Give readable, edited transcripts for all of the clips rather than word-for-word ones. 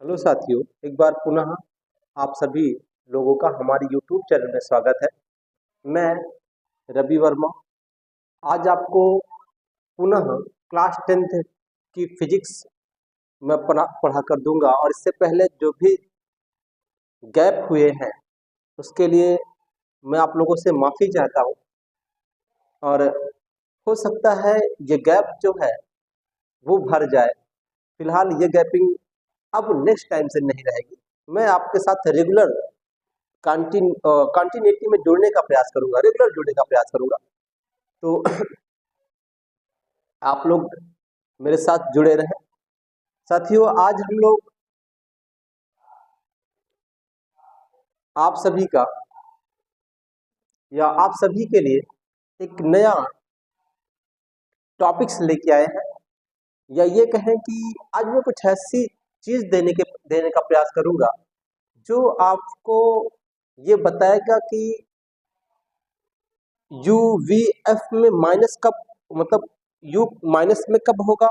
Hello साथियों, एक बार पुनः आप सभी लोगों का हमारे YouTube चैनल में स्वागत है। मैं रवि वर्मा आज आपको पुनः क्लास 10th की फिजिक्स में पढ़ा कर दूंगा और इससे पहले जो भी गैप हुए हैं उसके लिए मैं आप लोगों से माफ़ी चाहता हूँ। और हो सकता है ये गैप जो है वो भर जाए। फिलहाल ये गैपिंग अब नेक्स्ट टाइम से नहीं रहेगी। मैं आपके साथ रेगुलर कंटिन्यूटी में जुड़ने का प्रयास करूंगा, रेगुलर जुड़ने का प्रयास करूंगा। तो आप लोग मेरे साथ जुड़े रहें। साथियों, आज हम लोग आप सभी का या आप सभी के लिए एक नया टॉपिक्स लेके आए हैं, या ये कहें कि आज मैं कुछ ऐसी चीज देने का प्रयास करूंगा जो आपको ये बताएगा कि यू वी एफ में माइनस कब, मतलब यू माइनस में कब होगा,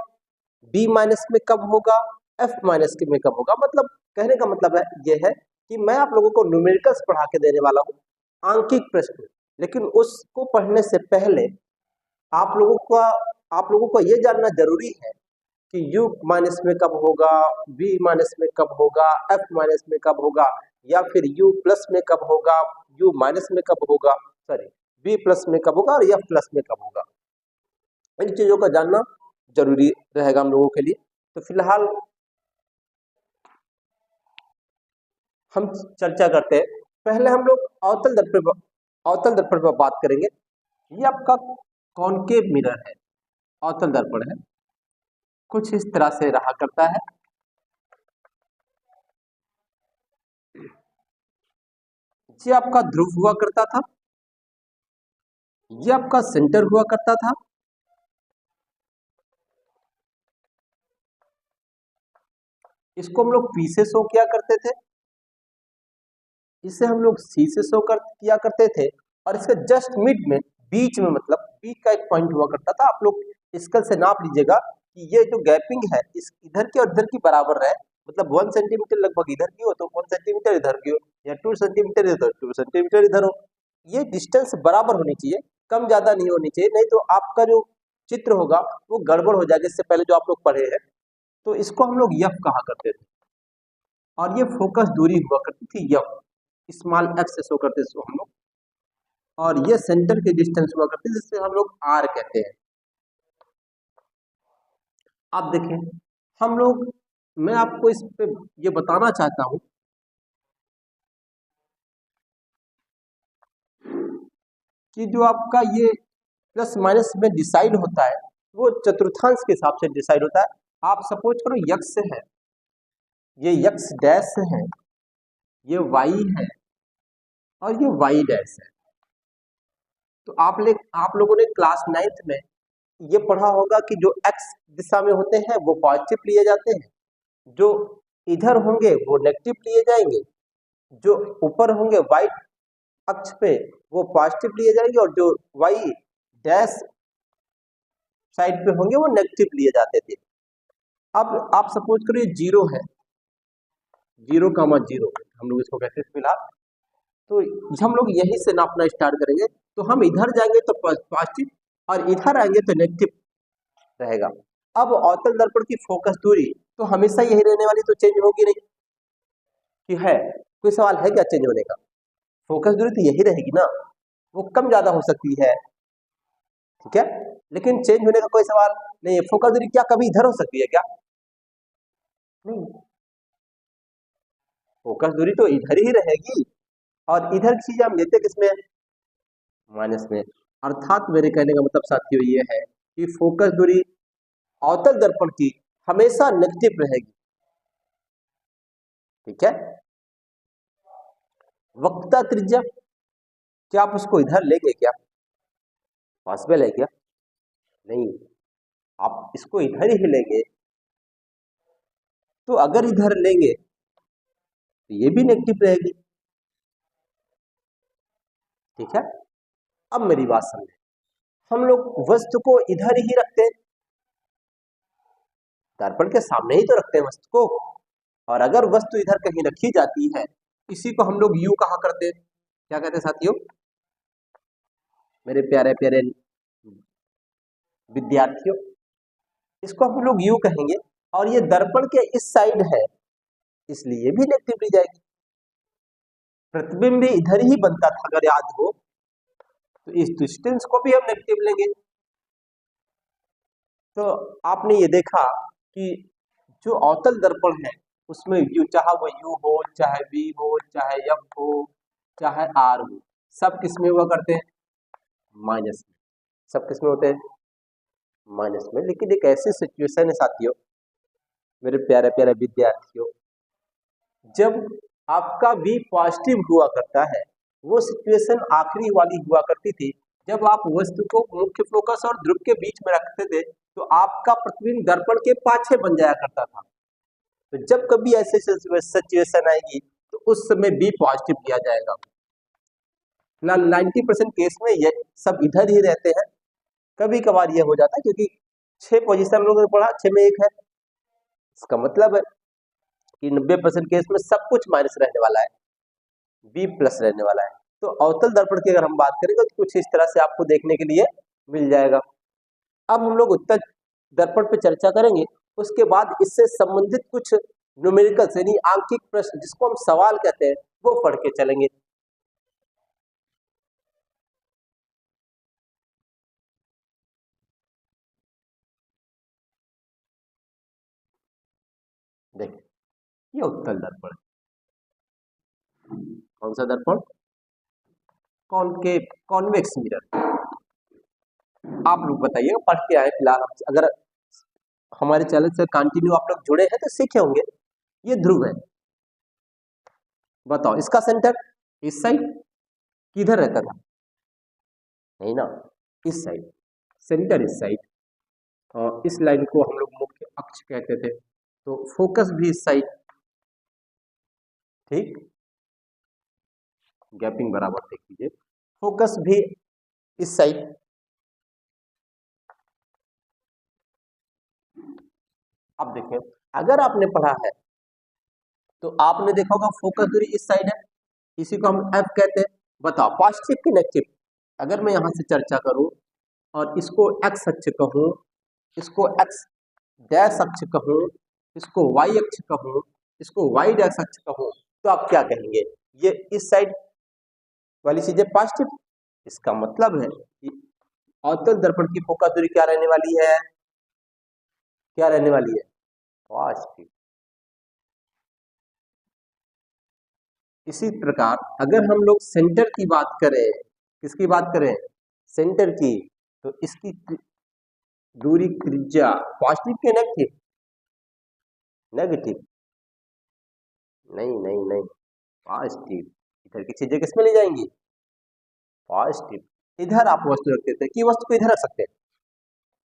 बी माइनस में कब होगा, एफ माइनस में कब होगा। मतलब कहने का मतलब है ये है कि मैं आप लोगों को न्यूमेरिकल्स पढ़ा के देने वाला हूँ, आंकिक प्रश्न। लेकिन उसको पढ़ने से पहले आप लोगों को ये जानना जरूरी है कि यू माइनस में कब होगा, बी माइनस में कब होगा, एफ माइनस में कब होगा, या फिर यू प्लस में कब होगा, यू माइनस में कब होगा, सॉरी बी प्लस में कब होगा और एफ प्लस में कब होगा। इन चीजों का जानना जरूरी रहेगा हम लोगों के लिए। तो फिलहाल हम चर्चा करते हैं। पहले हम लोग अवतल दर्पण पर बात करेंगे। ये आपका कॉनकेव मिरर है, अवतल दर्पण है, कुछ इस तरह से रहा करता है। ये आपका ध्रुव हुआ करता था, ये आपका सेंटर हुआ करता था, इसको हम लोग पी से शो किया करते थे, इसे हम लोग सी से शो किया करते थे, और इसके जस्ट मिड में, बीच में, मतलब बीच का एक पॉइंट हुआ करता था। आप लोग स्केल से नाप लीजिएगा कि ये जो गैपिंग है इस इधर की और इधर की बराबर रहे। मतलब 1 सेंटीमीटर लगभग इधर की हो तो 1 सेंटीमीटर इधर की हो, या 2 सेंटीमीटर इधर 2 सेंटीमीटर इधर हो। ये डिस्टेंस बराबर होनी चाहिए, कम ज्यादा नहीं होनी चाहिए, नहीं तो आपका जो चित्र होगा वो गड़बड़ हो जाएगा। इससे पहले जो आप लोग पढ़े हैं, तो इसको हम लोग यफ कहा करते थे, और ये फोकस दूरी हुआ करती थी यफ, स्मॉल एफ से शो करते थे हम लोग, और ये सेंटर की डिस्टेंस हुआ करती है जिससे हम लोग आर कहते हैं। आप देखें, हम लोग, मैं आपको इस पे ये बताना चाहता हूं कि जो आपका ये प्लस माइनस में डिसाइड होता है वो चतुर्थांश के हिसाब से डिसाइड होता है। आप सपोज करो यक्स है, ये यक्स डैश है, ये वाई है, और ये वाई डैश है। तो आप लोगों ने क्लास 9th में ये पढ़ा होगा कि जो एक्स दिशा में होते हैं वो पॉजिटिव लिए जाते हैं, जो इधर होंगे वो नेगेटिव लिए जाएंगे, जो ऊपर होंगे वाई अक्ष पे वो पॉजिटिव लिए जाएंगे, और जो वाई डैश साइड पे होंगे वो नेगेटिव लिए जाते थे। अब आप सपोज करिए जीरो है, 0,0 हम लोग इसको कहते हैं फिलहाल। तो हम लोग यहीं से नापना स्टार्ट करेंगे। तो हम इधर जाएंगे तो पॉजिटिव, और इधर आएंगे तो नेगेटिव रहेगा। अब अवतल दर्पण की फोकस दूरी तो हमेशा यही रहने वाली, तो चेंज होगी नहीं कि है? कोई सवाल है क्या चेंज होने का? फोकस दूरी तो यही रहेगी ना, वो कम ज्यादा हो सकती है, ठीक है, लेकिन चेंज होने का कोई सवाल नहीं है। फोकस दूरी क्या कभी इधर हो सकती है क्या? नहीं, फोकस दूरी तो इधर ही रहेगी, और इधर की चीज हम लेते किसमें? माइनस में। अर्थात मेरे कहने का मतलब साथियों ये है कि फोकस दूरी अवतल दर्पण की हमेशा नेगेटिव रहेगी, ठीक है। वक्रता त्रिज्या, क्या आप उसको इधर लेंगे क्या? पॉसिबल है क्या? नहीं, आप इसको इधर ही लेंगे। तो अगर इधर लेंगे तो ये भी नेगेटिव रहेगी, ठीक है। अब मेरी बात समझे, हम लोग वस्तु को इधर ही रखते हैं, दर्पण के सामने ही तो रखते हैं वस्तु को, और अगर वस्तु इधर कहीं रखी जाती है, इसी को हम लोग यू कहा करते हैं। क्या कहते हैं साथियों, मेरे प्यारे प्यारे विद्यार्थियों, इसको हम लोग यू कहेंगे। और ये दर्पण के इस साइड है, इसलिए भी नेगेटिव ली जाएगी। प्रतिबिंब भी इधर ही बनता था, अगर याद हो तो इस डिस्टेंस को भी हम नेगेटिव लेंगे। तो आपने ये देखा कि जो अवतल दर्पण है उसमें यू, चाहे वो यू हो, चाहे वी हो, चाहे एफ हो, चाहे आर हो, सब किसमें हुआ करते हैं, माइनस में। सब किसमें होते हैं, माइनस में। लेकिन एक ऐसी सिचुएशन है साथियों, मेरे प्यारे प्यारे विद्यार्थियों, जब आपका V पॉजिटिव हुआ करता है, वो सिचुएशन आखिरी वाली हुआ करती थी जब आप वस्तु को मुख्य फोकस और ध्रुव के बीच में रखते थे, तो आपका प्रतिबिंब दर्पण के पाछे बन जाया करता था। तो जब कभी ऐसे सिचुएशन आएगी तो उस समय B पॉजिटिव लिया जाएगा। 90% केस में ये सब इधर ही रहते हैं। कभी कभार ये हो जाता है क्योंकि 6 पोजीशन लोगों ने पढ़ा, 6 में 1 है, इसका मतलब है कि 90% केस में सब कुछ माइनस रहने वाला है, B प्लस रहने वाला है। तो अवतल दर्पण की अगर हम बात करेंगे तो कुछ इस तरह से आपको देखने के लिए मिल जाएगा। अब हम लोग उत्तल दर्पण पे चर्चा करेंगे, उसके बाद इससे संबंधित कुछ न्यूमेरिकल्स यानी आंकिक प्रश्न, जिसको हम सवाल कहते हैं, वो पढ़ के चलेंगे। देखिए, ये उत्तल दर्पण, कौन सा दर्पण, कॉनकेव कॉन्वेक्स मिरर। आप लोग बताइए, पढ़ के आए फिलहाल। अगर हमारे चैनल से कंटिन्यू आप लोग जुड़े हैं तो सीखे होंगे। ये ध्रुव है, बताओ इसका सेंटर इस साइड किधर रहता था, नहीं ना, इस साइड, सेंटर इस साइड। और इस लाइन को हम लोग मुख्य अक्ष कहते थे। तो फोकस भी इस साइड, ठीक, गैपिंग बराबर देख लीजिए, फोकस भी इस साइड। अब देखें, अगर आपने पढ़ा है तो आपने देखा होगा फोकस दूरी इस साइड है, इसी को हम एफ कहते हैं। बताओ पॉजिटिव की नेगेटिव, अगर मैं यहां से चर्चा करूं और इसको एक्स अक्ष कहूं, इसको एक्स डैश अक्ष कहूं, इसको वाई अक्ष कहूं, इसको वाई डैश अक्ष कहूं, तो आप क्या कहेंगे, ये इस साइड वाली चीजें पॉजिटिव। इसका मतलब है कि अवतल दर्पण की फोकस दूरी क्या रहने वाली है, क्या रहने वाली है, पॉजिटिव। इसी प्रकार अगर हम लोग सेंटर की बात करें, किसकी बात करें, सेंटर की, तो इसकी दूरी त्रिज्या पॉजिटिव के नेगेटिव, नेगेटिव, नहीं नहीं नहीं, पॉजिटिव। इधर की चीजें किसमें ले जाएंगी, पॉजिटिव। इधर आप वस्तु रखते थे कि वस्तु को इधर रख सकते हैं।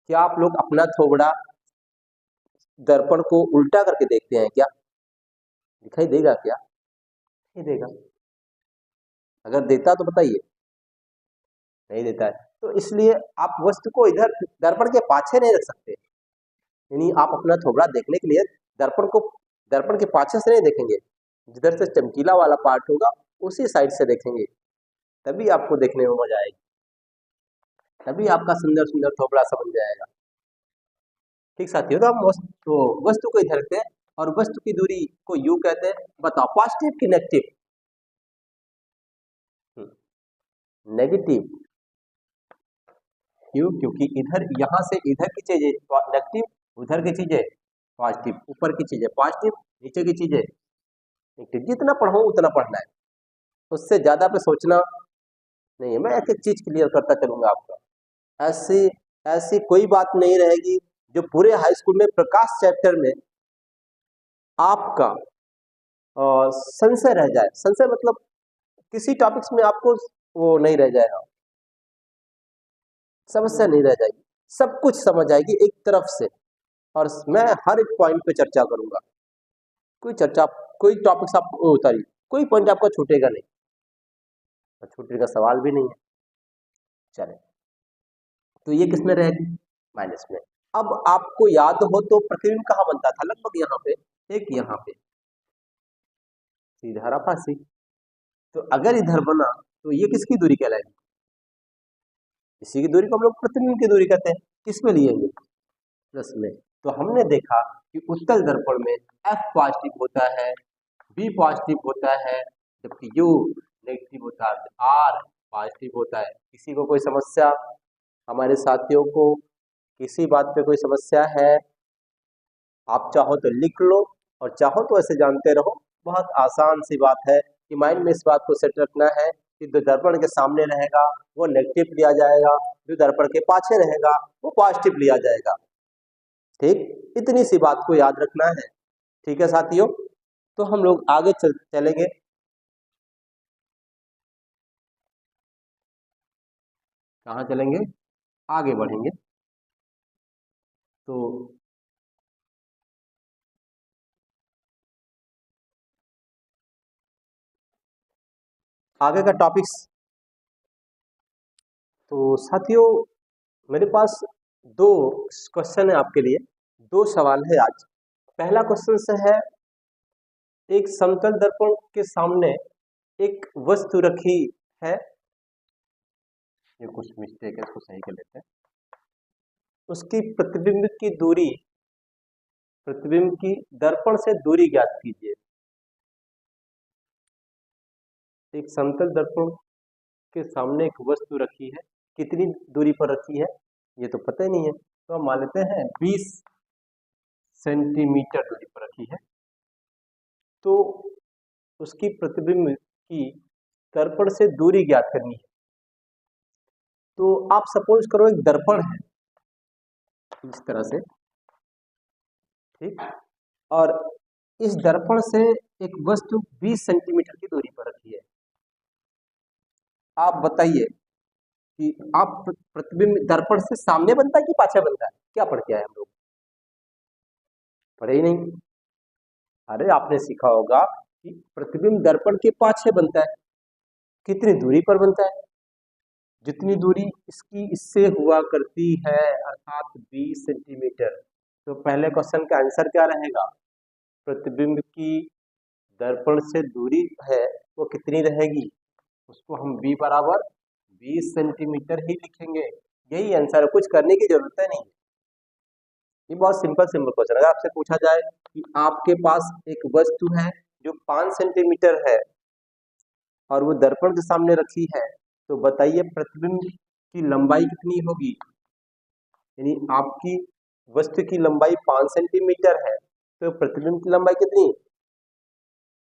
क्या आप लोग अपना थोबड़ा दर्पण को उल्टा करके देखते हैं क्या, दिखाई देगा क्या, नहीं देगा। अगर देता तो बताइए, नहीं देता है। तो इसलिए आप वस्तु को इधर दर्पण के पाछे नहीं रख सकते, यानी आप अपना थोबड़ा देखने के लिए दर्पण को, दर्पण के पाछे से नहीं देखेंगे, जिधर से चमकीला वाला पार्ट होगा उसी साइड से देखेंगे, तभी आपको देखने में मजा आएगी, तभी आपका सुंदर सुंदर थोबड़ा सा बन जाएगा। ठीक साथियों, तो हम वस्तु को इधर रखते हैं और वस्तु की दूरी को यू कहते हैं। बताओ पॉजिटिव की नेगेटिव, नेगेटिव क्यों, क्योंकि इधर यहां से इधर की चीजें नेगेटिव, उधर की चीजें पॉजिटिव, ऊपर की चीजें पॉजिटिव, नीचे की चीजें नेगेटिव। जितना पढ़ो उतना पढ़ना है, उससे ज्यादा पे सोचना नहीं है। मैं एक एक चीज क्लियर करता चलूंगा आपका। ऐसी ऐसी कोई बात नहीं रहेगी जो पूरे हाई स्कूल में प्रकाश चैप्टर में आपका संशय रह जाए। संशय मतलब किसी टॉपिक्स में आपको वो नहीं रह जाएगा, समस्या नहीं रह जाएगी, सब कुछ समझ आएगी एक तरफ से। और मैं हर एक पॉइंट पे चर्चा करूंगा, कोई चर्चा, कोई टॉपिक्स आपको उतारी, कोई पॉइंट आपका छूटेगा नहीं, और छूटने का सवाल भी नहीं है। चले, तो ये किसमें रहेगी, माइनस में। अब आपको याद हो तो प्रतिबिंब कहाँ बनता था, लगभग यहाँ पे, एक यहाँ पे, सीधा रफा सी। तो अगर इधर बना तो ये किसकी दूरी कहलाएगी? इसी की दूरी को हम लोग प्रतिबिंब की दूरी कहते हैं। किसमें लिए ये? प्लस में। तो हमने देखा कि उत्तल दर्पण में F पॉजिटिव होता है, B पॉजिटिव होता है, जबकि U नेगेटिव होता है, R पॉजिटिव होता है। किसी को कोई समस्या? हमारे साथियों को किसी बात पे कोई समस्या है? आप चाहो तो लिख लो और चाहो तो ऐसे जानते रहो। बहुत आसान सी बात है कि माइंड में इस बात को सेट रखना है कि जो दर्पण के सामने रहेगा वो नेगेटिव लिया जाएगा, जो दर्पण के पाछे रहेगा वो पॉजिटिव लिया जाएगा। ठीक, इतनी सी बात को याद रखना है। ठीक है साथियों, तो हम लोग आगे चलेंगे। कहाँ चलेंगे? आगे बढ़ेंगे। तो आगे का टॉपिक्स, तो साथियों मेरे पास दो क्वेश्चन है आपके लिए, दो सवाल है आज। पहला क्वेश्चन से है, एक समतल दर्पण के सामने एक वस्तु रखी है, ये कुछ मिस्टेक है, इसको सही कर लेते हैं। उसकी प्रतिबिंब की दूरी, प्रतिबिंब की दर्पण से दूरी ज्ञात कीजिए। एक समतल दर्पण के सामने एक वस्तु रखी है, कितनी दूरी पर रखी है ये तो पता ही नहीं है, तो हम मान लेते हैं 20 सेंटीमीटर दूरी पर रखी है। तो उसकी प्रतिबिंब की दर्पण से दूरी ज्ञात करनी है। तो आप सपोज करो एक दर्पण है इस तरह से, ठीक, और इस दर्पण से एक वस्तु 20 सेंटीमीटर की दूरी पर रखी है। आप बताइए कि आप प्रतिबिंब दर्पण से सामने बनता है कि पाछे बनता है? क्या पढ़ के आए हम लोग? पढ़े ही नहीं। अरे आपने सीखा होगा कि प्रतिबिंब दर्पण के पाछे बनता है। कितनी दूरी पर बनता है? जितनी दूरी इसकी इससे हुआ करती है, अर्थात 20 सेंटीमीटर। तो पहले क्वेश्चन का आंसर क्या रहेगा? प्रतिबिंब की दर्पण से दूरी है वो कितनी रहेगी, उसको हम b बराबर 20 सेंटीमीटर ही लिखेंगे। यही आंसर है, कुछ करने की जरूरत है नहीं। ये बहुत सिंपल क्वेश्चन है। अगर आपसे पूछा जाए कि आपके पास एक वस्तु है जो 5 सेंटीमीटर है और वो दर्पण के सामने रखी है, तो बताइए प्रतिबिंब की लंबाई कितनी होगी? यानी आपकी वस्तु की लंबाई 5 सेंटीमीटर है, तो प्रतिबिंब की लंबाई कितनी?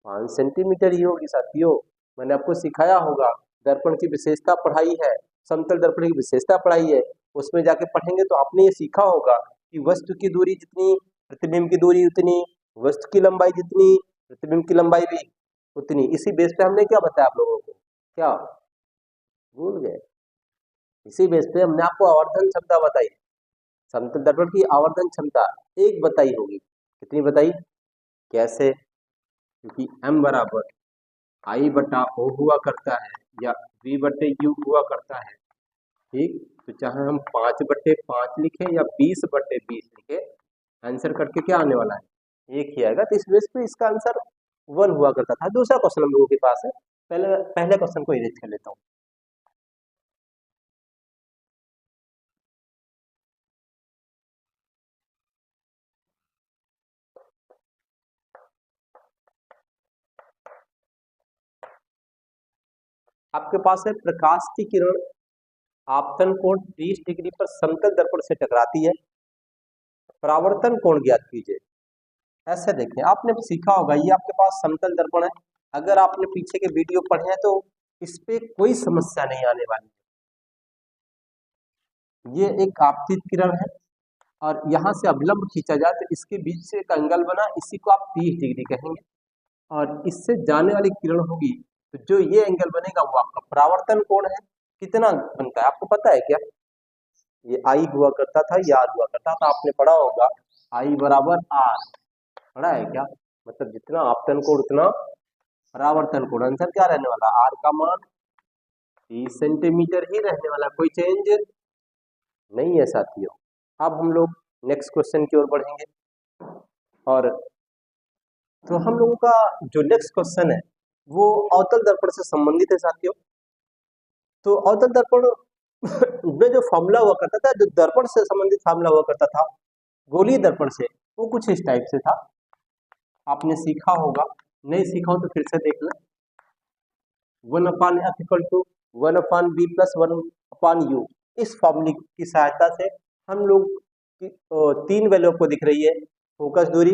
5 सेंटीमीटर ही होगी साथियों। मैंने आपको सिखाया होगा, दर्पण की विशेषता पढ़ाई है, समतल दर्पण की विशेषता पढ़ाई है, उसमें जाके पढ़ेंगे तो आपने ये सीखा होगा कि वस्तु की दूरी जितनी प्रतिबिंब की दूरी उतनी, वस्तु की लंबाई जितनी प्रतिबिंब की लंबाई भी उतनी। इसी बेस पे हमने क्या बताया आप लोगों को? क्या भूल गए? इसी बेस पे हमने आपको आवर्धन क्षमता बताई, समतल दर्पण की आवर्धन क्षमता एक बताई होगी। कितनी बताई? कैसे? क्योंकि m बराबर I बटा O हुआ करता है या V बटे U हुआ करता है। ठीक, तो चाहे हम 5/5 लिखें या 20/20 लिखें, आंसर करके क्या आने वाला है? एक ही आएगा। तो इस बेस पे इसका आंसर 1 हुआ करता था। दूसरा क्वेश्चन हम लोगों के पास है, पहले क्वेश्चन को इरेज कर लेता हूँ। आपके पास है, प्रकाश की किरण आपतन कोण 30 डिग्री पर समतल दर्पण से टकराती है, परावर्तन कोण ज्ञात कीजिए। ऐसे देखें, आपने सीखा होगा, ये आपके पास समतल दर्पण है। अगर आपने पीछे के वीडियो पढ़े हैं तो इस पे कोई समस्या नहीं आने वाली। ये एक आपतित किरण है और यहाँ से अभिलंब खींचा जाए तो इसके बीच से एक एंगल बना, इसी को आप 30 डिग्री कहेंगे। और इससे जाने वाली किरण होगी तो जो ये एंगल बनेगा वो आपका परावर्तन कोण है। कितना बनता है आपको पता है क्या? ये आई हुआ करता था, ये आर हुआ करता था, आपने पढ़ा होगा आई बराबर आर। पढ़ा है क्या? मतलब जितना आपतन कोण उतना परावर्तन कोण। आंसर क्या रहने वाला? आर का मान 30 सेंटीमीटर ही रहने वाला, कोई चेंज नहीं है साथियों। अब हम लोग नेक्स्ट क्वेश्चन की ओर बढ़ेंगे और तो हम लोगों का जो नेक्स्ट क्वेश्चन है वो अवतल दर्पण से संबंधित है साथियों। तो अवतल दर्पण में जो फॉर्मूला हुआ करता था, जो दर्पण से संबंधित फॉर्मूला हुआ करता था गोलीय दर्पण से, वो कुछ इस टाइप से था। आपने सीखा होगा, नहीं सीखा हो तो फिर से देख लें। 1/f = 1/b + 1/u। इस फॉर्मूले की सहायता से हम लोग की तीन वैल्यू को दिख रही है, फोकस दूरी,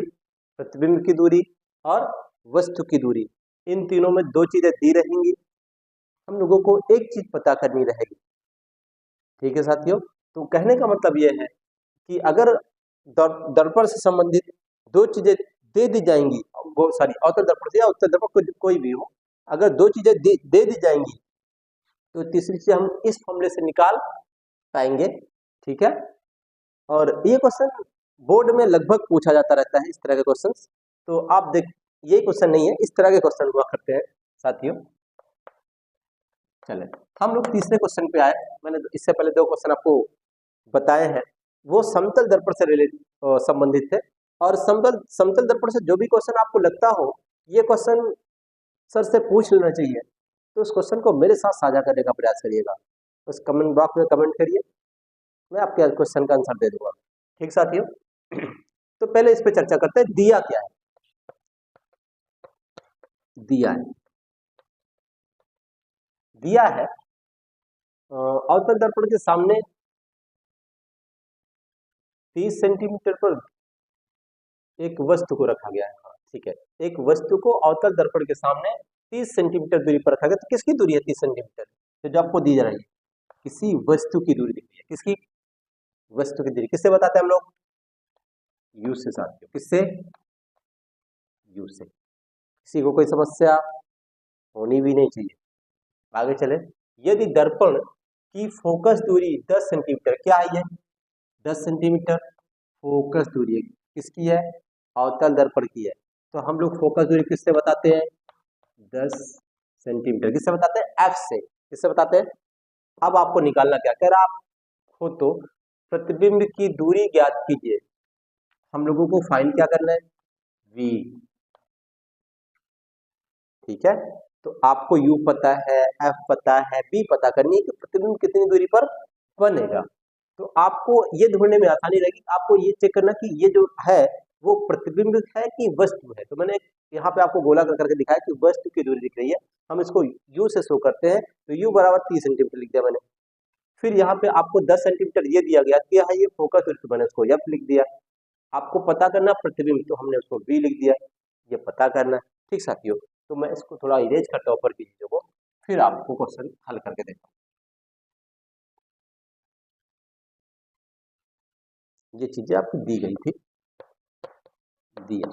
प्रतिबिंब की दूरी और वस्तु की दूरी। इन तीनों में दो चीजें दी रहेंगी, हम लोगों को एक चीज पता करनी रहेगी। ठीक है साथियों, तो कहने का मतलब यह है कि अगर दर्पण से संबंधित दो चीजें दे दी जाएंगी, वो सॉरी अवतल दर्पण से या उत्तल दर्पण कोई भी हो, अगर दो चीजें दे दी जाएंगी तो तीसरी चीज हम इस फॉर्मूले से निकाल पाएंगे। ठीक है, और ये क्वेश्चन बोर्ड में लगभग पूछा जाता रहता है, इस तरह के क्वेश्चन। तो आप देख, ये क्वेश्चन नहीं है, इस तरह के क्वेश्चन हुआ करते हैं साथियों। चले हम लोग तीसरे क्वेश्चन पे आए। मैंने इससे पहले दो क्वेश्चन आपको बताए हैं, वो समतल दर्पण से संबंधित थे। और समतल दर्पण से जो भी क्वेश्चन आपको लगता हो ये क्वेश्चन सर से पूछ लेना चाहिए, तो उस क्वेश्चन को मेरे साथ साझा करने का प्रयास करिएगा। उस कमेंट बॉक्स में कमेंट करिए, मैं आपके क्वेश्चन का आंसर दे दूंगा। ठीक साथियों, तो पहले इस पे चर्चा करते हैं, दिया क्या है। दिया है अवतल दर्पण के सामने 30 सेंटीमीटर पर एक वस्तु को रखा गया है। ठीक है, एक वस्तु को अवतल दर्पण के सामने 30 सेंटीमीटर दूरी पर रखा गया। तो किसकी दूरी है 30 सेंटीमीटर? तो जो आपको दी जा रही है, किसी वस्तु की दूरी दिख रही है। किसकी? वस्तु की दूरी किससे बताते हैं हम लोग? यू से साथियों। किससे? यू से। किसी को कोई समस्या होनी भी नहीं चाहिए। आगे चले, यदि दर्पण की फोकस दूरी 10 सेंटीमीटर, क्या है ये? 10 सेंटीमीटर फोकस दूरी है। किसकी है? अवतल दर्पण की है। तो हम लोग फोकस दूरी किससे बताते हैं? 10 सेंटीमीटर। किससे बताते हैं? एफ से। किससे बताते हैं? अब आपको निकालना क्या कह रहा आप हो, तो प्रतिबिंब की दूरी ज्ञात कीजिए। हम लोगों को फाइंड क्या करना है? वी। ठीक है, तो आपको यू पता है, एफ पता है, बी पता करनी है कि प्रतिबिंब कितनी दूरी पर बनेगा। तो आपको ये ढूंढने में आसानी रहेगी। आपको ये चेक करना कि ये जो है वो प्रतिबिंब है कि वस्तु है। तो मैंने यहाँ पे आपको गोला करके दिखाया कि वस्तु की दूरी दिख रही है, हम इसको यू से शो करते हैं। तो यू बराबर 30 सेंटीमीटर लिख दिया मैंने। फिर यहाँ पे आपको 10 सेंटीमीटर ये दिया गया, क्या है ये? फोकस दूरी, तो मैंने उसको एफ लिख दिया। आपको पता करना प्रतिबिंब, तो हमने उसको बी लिख दिया, ये पता करना। ठीक साथियों, तो मैं इसको थोड़ा इरेज करता हूँ ऊपर की चीजों को, फिर आपको क्वेश्चन हल करके देखता हूँ। ये चीजें आपको दी गई थी, दिया।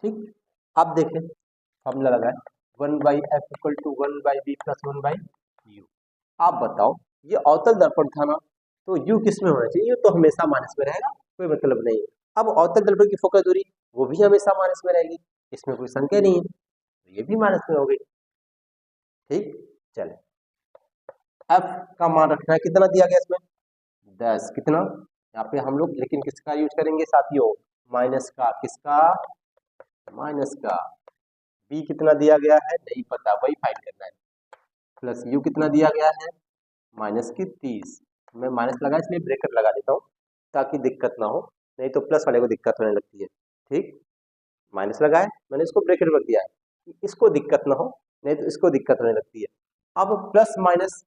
ठीक, अब देखें फॉर्मूला लगाए, 1/f = 1/b + 1/u। आप बताओ, ये अवतल दर्पण था ना, तो u किस में होना चाहिए? तो हमेशा माइनस में रहेगा, कोई मतलब नहीं है। अब अवतल दर्पण की फोकस दूरी वो भी हमेशा माइनस में रहेगी, इसमें कोई संख्या नहीं है, तो ये भी माइनस में हो गई। ठीक, चले f का मान रखना है, कितना दिया गया इसमें? 10। कितना? यहाँ पे हम लोग लेकिन किसका यूज करेंगे साथियों? माइनस का। किसका? माइनस का। b कितना दिया गया है? नहीं पता, वही फाइंड करना है। प्लस u कितना दिया गया है? माइनस की 30। मैं माइनस लगा इसलिए ब्रैकेट लगा देता हूँ ताकि दिक्कत ना हो, नहीं तो प्लस वाले को दिक्कत होने लगती है। ठीक, माइनस लगाए, मैंने इसको ब्रैकेट कर दिया है, इसको दिक्कत ना हो, नहीं तो इसको दिक्कत होने लगती है। अब प्लस माइनस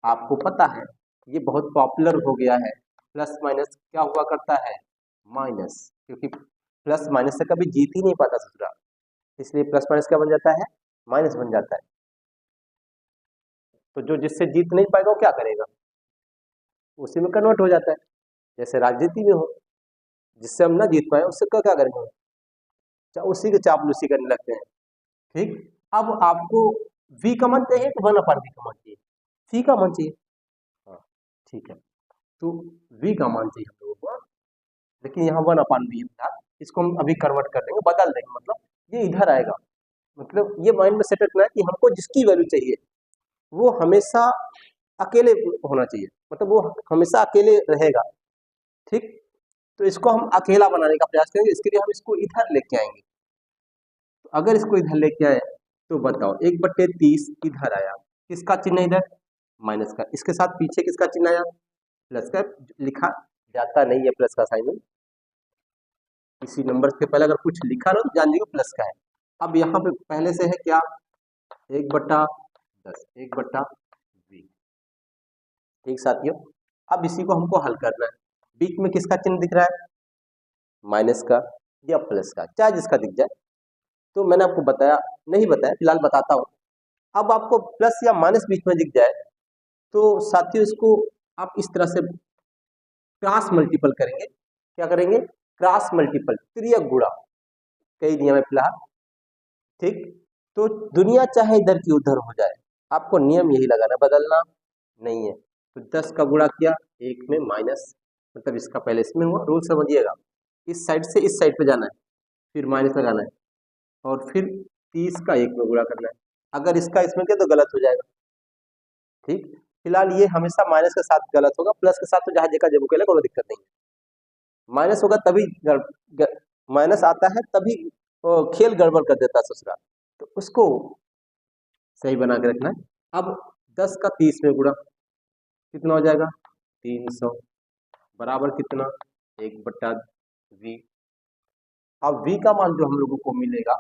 आपको पता है ये बहुत पॉपुलर हो गया है। प्लस माइनस क्या हुआ करता है? माइनस, क्योंकि प्लस माइनस से कभी जीत ही नहीं पाता ससुरा, इसलिए प्लस माइनस क्या बन जाता है? माइनस बन जाता है। तो जो जिससे जीत नहीं पाएगा वो क्या करेगा? उसी में कन्वर्ट हो जाता है। जैसे राजनीति में हो, जिससे हम ना जीत पाए उससे क्या करेंगे? उसी के चापलूसी करने लगते हैं। ठीक, अब आपको v का मान चाहिए तो 1/v का मान चाहिए, c का मान चाहिए। हाँ ठीक है, तो v का मान चाहिए हम लोगों को, लेकिन यहाँ 1/v था, इसको हम अभी कन्वर्ट कर देंगे, बदल देंगे, मतलब ये इधर आएगा। मतलब ये माइंड में सेट रखना है कि हमको जिसकी वैल्यू चाहिए वो हमेशा अकेले होना चाहिए, मतलब वो हमेशा अकेले रहेगा। ठीक, तो इसको हम अकेला बनाने का प्रयास करेंगे। इसके लिए हम इसको इधर लेके आएंगे। तो अगर इसको इधर लेके आए तो बताओ 1/30 इधर आया, किसका चिन्ह इधर? माइनस का। इसके साथ पीछे किसका चिन्ह आया? प्लस का। लिखा जाता नहीं है प्लस का साइन, इसी नंबर के पहले अगर कुछ लिखा ना तो जान लीजिए प्लस का है। अब यहाँ पे पहले से है क्या? 1/10, 1/20। ठीक साथियों, अब इसी को हमको हल करना है। बीच में किसका चिन्ह दिख रहा है? माइनस का या प्लस का, चाहे जिसका दिख जाए। तो मैंने आपको बताया, नहीं बताया, फिलहाल बताता हूँ। अब आपको प्लस या माइनस बीच में दिख जाए तो साथियों इसको आप इस तरह से क्रॉस मल्टीपल करेंगे। क्या करेंगे? क्रॉस मल्टीपल, त्रियक गुणा कई नियम है फिलहाल। ठीक, तो दुनिया चाहे इधर की उधर हो जाए, आपको नियम यही लगाना, बदलना नहीं है। तो 10 का गुणा किया, एक में माइनस, मतलब इसका पहले इसमें हुआ। रूल समझिएगा, इस साइड से इस साइड पे जाना है, फिर माइनस लगाना है, और फिर 30 का 1 में गुणा करना है। अगर इसका इसमें किया तो गलत हो जाएगा। ठीक, फिलहाल ये हमेशा माइनस के साथ गलत होगा, प्लस के साथ तो जहां देखा जब कोई दिक्कत नहीं है। माइनस होगा तभी माइनस आता है तभी खेल गड़बड़ कर देता है ससुराल, तो उसको सही बना के रखना है। अब 10 का 30 में गुणा कितना हो जाएगा? 300 बराबर कितना? 1/v। अब v का मान जो हम लोगों को मिलेगा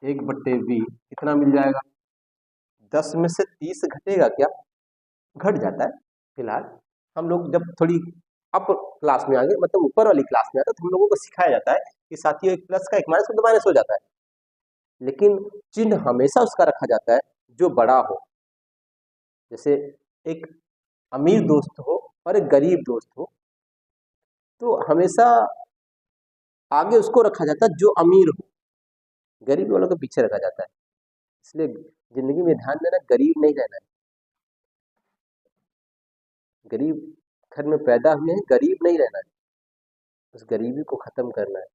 1/v कितना मिल जाएगा? 10 में से 30 घटेगा क्या? घट जाता है। फिलहाल हम लोग जब थोड़ी अप क्लास में आएंगे, मतलब ऊपर वाली क्लास में आता है, तो हम लोगों को सिखाया जाता है कि साथियों एक प्लस का एक माइनस का तो माइनस हो जाता है, लेकिन चिन्ह हमेशा उसका रखा जाता है जो बड़ा हो। जैसे एक अमीर दोस्त हो और एक गरीब दोस्त हो, तो हमेशा आगे उसको रखा जाता है जो अमीर हो, गरीब वालों के पीछे रखा जाता है। इसलिए जिंदगी में ध्यान देना, गरीब नहीं रहना है। गरीब घर में पैदा हुए हैं, गरीब नहीं रहना है, उस गरीबी को खत्म करना है।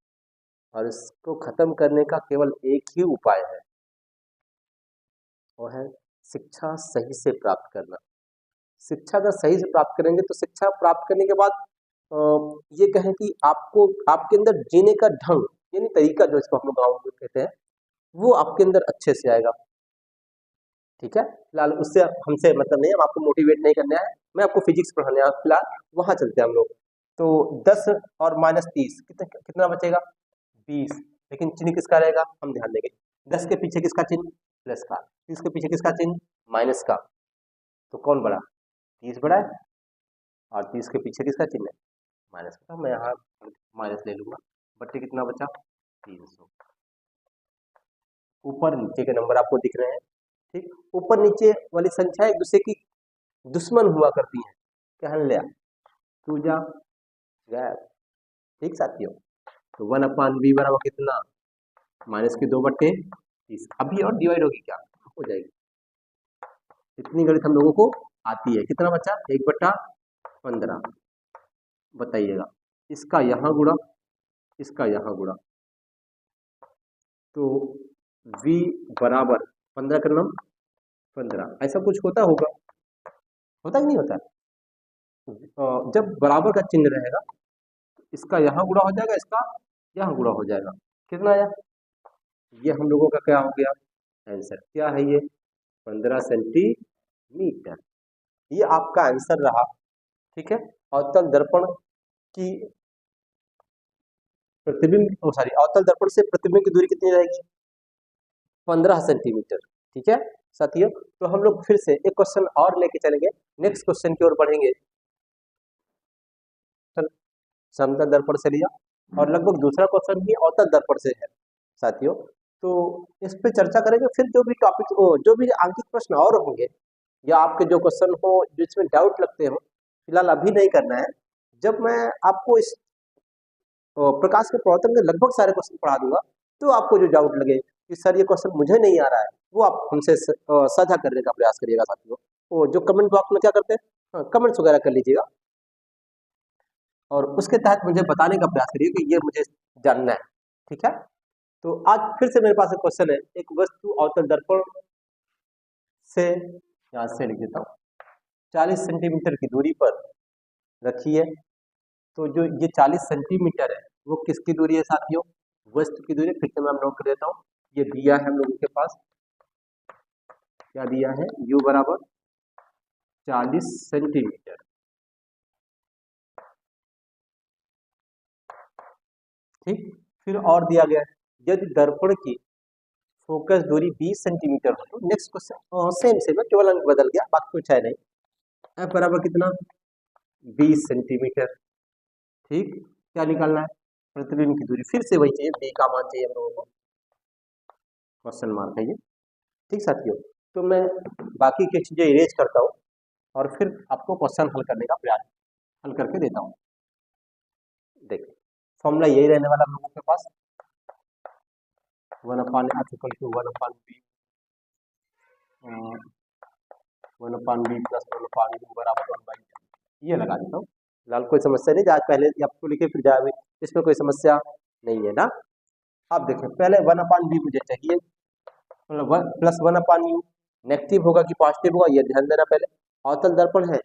और इसको खत्म करने का केवल एक ही उपाय है, वो है शिक्षा सही से प्राप्त करना। शिक्षा अगर सही से प्राप्त करेंगे तो शिक्षा प्राप्त करने के बाद ये कहें कि आपको आपके अंदर जीने का ढंग यानी तरीका, जो इसको हम लोग गाँव में कहते हैं, वो आपके अंदर अच्छे से आएगा। ठीक है, फिलहाल उससे हमसे मतलब नहीं, हम आपको मोटिवेट नहीं करने आए, मैं आपको फिजिक्स पढ़ाने आया। फिलहाल वहां चलते हैं हम लोग। तो 10 और -30 कितना बचेगा? 20। लेकिन चिन्ह किसका रहेगा? हम ध्यान देंगे। 10 के पीछे किसका चिन्ह? प्लस का। 30 के पीछे किसका चिन्ह? माइनस का। तो कौन बड़ा? 30 बड़ा है, और 30 के पीछे किसका चिन्ह है? माइनस का। मैं यहाँ माइनस ले लूंगा। बट्टे कितना बचा? 300। ऊपर नीचे के नंबर आपको दिख रहे हैं। ठीक, ऊपर नीचे वाली संख्या एक दूसरे की दुश्मन हुआ करती हैं। क्या लिया? तू जा गैप। ठीक साथियों, तो 1/v बराबर कितना? -2/30। अभी और डिवाइड होगी क्या? हो जाएगी। इतनी गणित हम लोगों को आती है। कितना बचा? 1/15। बताइएगा, इसका यहाँ गुणा, इसका यहाँ गुणा, तो v बराबर 15 करना 15। ऐसा कुछ होता होगा, होता कि नहीं होता? जब बराबर का चिन्ह रहेगा, इसका यहाँ गुणा हो जाएगा, इसका यहाँ गुणा हो जाएगा। कितना आया? ये हम लोगों का क्या हो गया? आंसर क्या है? ये 15 सेंटीमीटर। ये आपका आंसर रहा। ठीक है, अवतल दर्पण की प्रतिबिंब अवतल दर्पण से प्रतिबिंब की दूरी कितनी रहेगी? 15 सेंटीमीटर। ठीक है साथियों, तो हम लोग फिर से एक क्वेश्चन और लेके चलेंगे, नेक्स्ट क्वेश्चन की ओर बढ़ेंगे। समतल दर्पण से लिया, और लगभग दूसरा क्वेश्चन भी अवतल दर्पण से है साथियों। तो इस पे चर्चा करेंगे। फिर जो भी टॉपिक, जो भी अंकित प्रश्न और होंगे, या आपके जो क्वेश्चन हो जिसमें डाउट लगते हो, फिलहाल अभी नहीं करना है। जब मैं आपको इस प्रकाश के प्रवर्तन के लगभग सारे क्वेश्चन पढ़ा दूंगा, तो आपको जो डाउट लगे कि सर ये क्वेश्चन मुझे नहीं आ रहा है, वो आप हमसे साझा करने का प्रयास करिएगा साथियों। वो जो कमेंट बॉक्स में क्या करते हैं, कमेंट्स वगैरह कर लीजिएगा, और उसके तहत मुझे बताने का प्रयास करिए कि ये मुझे जानना है। ठीक है, तो आज फिर से मेरे पास एक क्वेश्चन है। एक वस्तु अवतल दर्पण से, यहाँ से लिख देता हूँ, 40 सेंटीमीटर की दूरी पर रखी है। तो जो ये 40 सेंटीमीटर है वो किसकी दूरी है साथियों? वस्तु की दूरी। फिर से मैं नोट कर देता हूँ, ये दिया है हम लोगों के पास, क्या दिया है? u बराबर 40 सेंटीमीटर। ठीक, फिर और दिया गया है यदि दर्पण की फोकस दूरी 20 सेंटीमीटर हो तो नेक्स्ट क्वेश्चन सेम सेम है, केवल अंक बदल गया, बाकी कुछ है नहीं। f बराबर कितना? 20 सेंटीमीटर। ठीक, क्या निकालना है? प्रतिबिंब की दूरी। फिर से वही चाहिए, b का मान चाहिए हम लोगों को, क्वेश्चन मार्क है ये। ठीक साथियों, तो मैं बाकी की चीजें इरेज करता हूँ और फिर आपको क्वेश्चन हल करने का प्रयास हल करके देता हूँ। देखिए फॉर्मूला यही रहने वाला हम लोगों के पास, 1/f = 1/b 1/b + 1/u बराबर 1/, ये लगा देता हूँ। फिलहाल कोई समस्या नहीं, आज पहले आपको लिखे फिर जाए, इसमें कोई समस्या नहीं है ना। अब देखें पहले 1/b मुझे चाहिए, मतलब प्लस 1/u नेगेटिव होगा कि पॉजिटिव होगा ये ध्यान देना पहले। अवतल दर्पण है,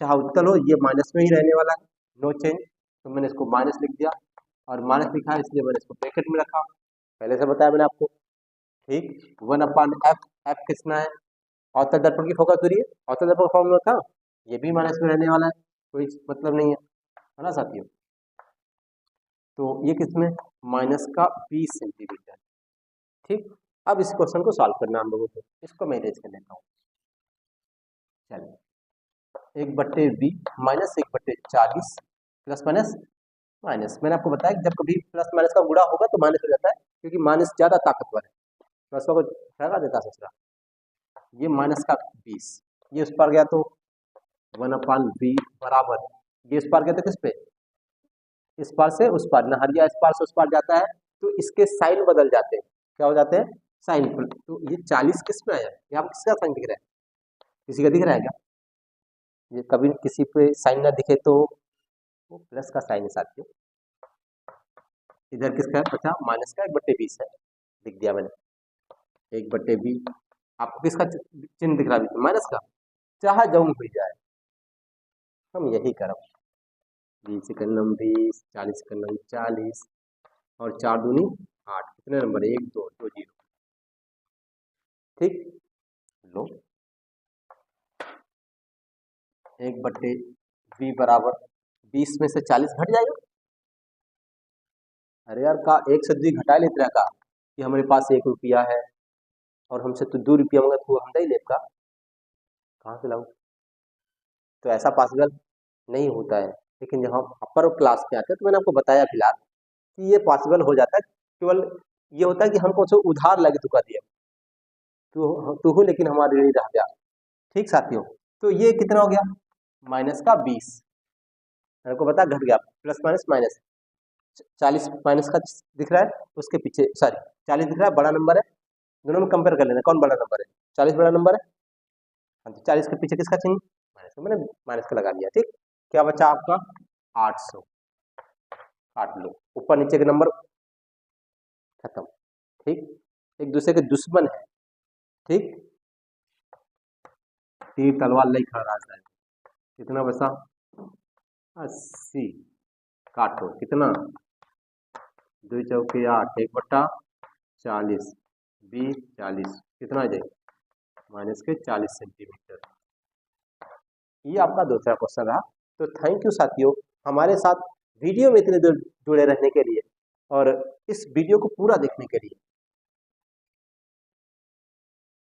चाहे उत्तल हो, ये माइनस में ही रहने वाला है, नो चेंज। तो मैंने इसको माइनस लिख दिया और माइनस लिखा है इसलिए मैंने इसको ब्रैकेट में रखा, पहले से बताया मैंने आपको। ठीक, 1/f, f कितना है? अवतल दर्पण की फोकस दूरी है, अवतल दर्पण फॉर्मूला था, ये भी माइनस में रहने वाला है, कोई मतलब नहीं है ना साथियों। तो ये किसमें? माइनस का 20 सेंटीमीटर। ठीक, अब इस क्वेश्चन को सॉल्व करना हम लोगों को, इसको मैं इरेज कर लेता हूँ। चलिए 1/b minus 1/40 plus minus minus, मैंने आपको बताया कि जब कभी प्लस माइनस का गुणा होगा तो माइनस हो जाता है, क्योंकि माइनस ज्यादा ताकतवर है, प्लस को लगा देता ससुरा। ये माइनस का 20, ये उस पर गया तो 1/b बराबर, ये इस पार गया तो किस पे? इस पार से उस पार, नहरिया इस पार से उस पार जाता है तो इसके साइन बदल जाते हैं, क्या हो जाते हैं? साइन। तो ये 40 किस में आया? यहाँ पर किसका साइन दिख रहा है? किसी का दिख रहा है क्या? ये कभी किसी पे साइन ना दिखे तो वो प्लस का साइन है साथियों। इधर किसका है? बचा माइनस का 1/20 है, लिख दिया मैंने 1/20। आपको किसका चिन्ह दिख रहा है? माइनस का। चाहे जौन हो जाए हम यही करब, 20 का नम 20, 40 का नम 40 और 4 दूनी 8, कितने नंबर? 1 2 2 0। ठीक, लो 1/b बराबर 20 में से 40 घट जाएगा। अरे यार का 1 से 2 घटा लेते रहा का कि हमारे पास 1 रुपया है और हमसे तो 2 रुपया मंगा तो हम नहीं ले का, कहाँ से लाऊं? तो ऐसा पॉसिबल नहीं होता है, लेकिन जब हम अपर क्लास में आते हैं तो मैंने आपको बताया फिलहाल कि ये पॉसिबल हो जाता है। केवल ये होता है कि हमको जो उधार लगे तो कर दिया तो हो, लेकिन हमारे लिए रह गया। ठीक साथियों, तो ये कितना हो गया? माइनस का 20, मेरे को बता घट गया, प्लस माइनस माइनस 40 माइनस का दिख रहा है, उसके पीछे सॉरी 40 दिख रहा है, बड़ा नंबर है, दोनों में कंपेयर कर लेना कौन बड़ा नंबर है। 40 बड़ा नंबर है, 40 के पीछे किसका चिन्ह? माइनस, मैंने माइनस का लगा दिया। ठीक, क्या बचा आपका? 800। काट लो, ऊपर नीचे के नंबर खत्म। ठीक, एक दूसरे के दुश्मन है। ठीक, तीर तलवार लई खड़ा है, कितना बचा? 80। काटो, कितना? 2 चौके 8, 1/40 20 40, कितना आ जाए? माइनस के 40 सेंटीमीटर। ये आपका दूसरा क्वेश्चन रहा। तो थैंक यू साथियों हमारे साथ वीडियो में इतने देर जुड़े रहने के लिए और इस वीडियो को पूरा देखने के लिए।